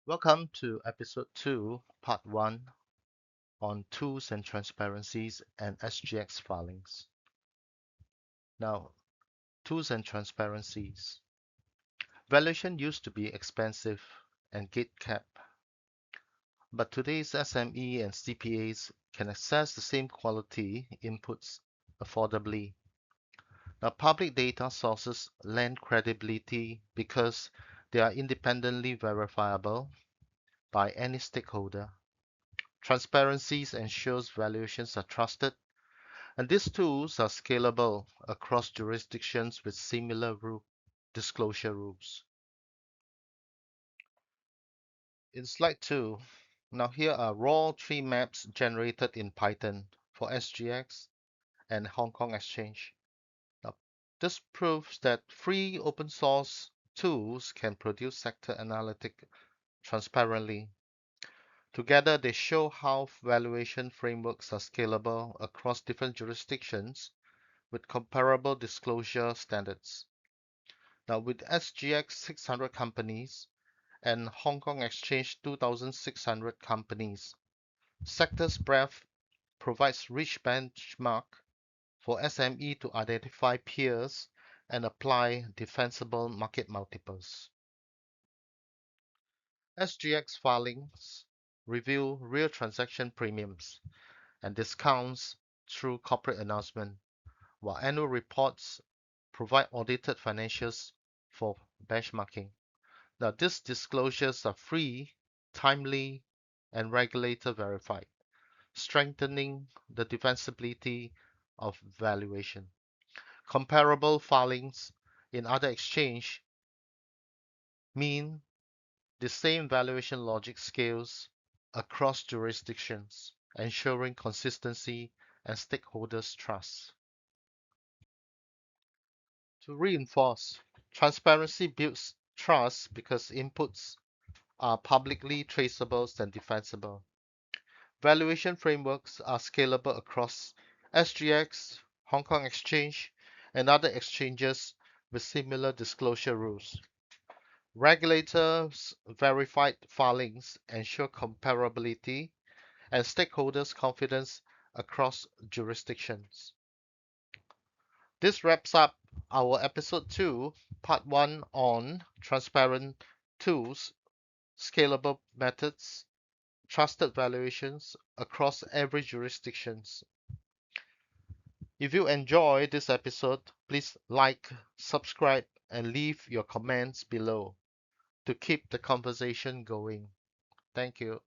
Welcome to episode 2, part 1 on tools and transparencies and SGX filings. Now, tools and transparencies. Valuation used to be expensive and gate kept, but today's SME and CPAs can access the same quality inputs affordably. Now, public data sources lend credibility because they are independently verifiable by any stakeholder. Transparencies ensures valuations are trusted, and these tools are scalable across jurisdictions with similar disclosure rules. In slide 2, now here are raw tree maps generated in Python for SGX and Hong Kong Exchange. Now, this proves that free open source tools can produce sector analytic transparently. Together, they show how valuation frameworks are scalable across different jurisdictions with comparable disclosure standards. Now, with SGX 600 companies and Hong Kong Exchange 2,600 companies, sector's breadth provides rich benchmark for SME to identify peers and apply defensible market multiples. SGX filings reveal real transaction premiums and discounts through corporate announcement, while annual reports provide audited financials for benchmarking. Now, these disclosures are free, timely, and regulator verified, strengthening the defensibility of valuation. Comparable filings in other exchange mean the same valuation logic scales across jurisdictions, ensuring consistency and stakeholders' trust. To reinforce, transparency builds trust because inputs are publicly traceable and defensible. Valuation frameworks are scalable across SGX, Hong Kong Exchange, and other exchanges with similar disclosure rules. Regulators' verified filings ensure comparability and stakeholders' confidence across jurisdictions. This wraps up our episode 2, part 1 on transparent tools, scalable methods, trusted valuations across every jurisdictions. If you enjoy this episode, please like, subscribe, and leave your comments below to keep the conversation going. Thank you.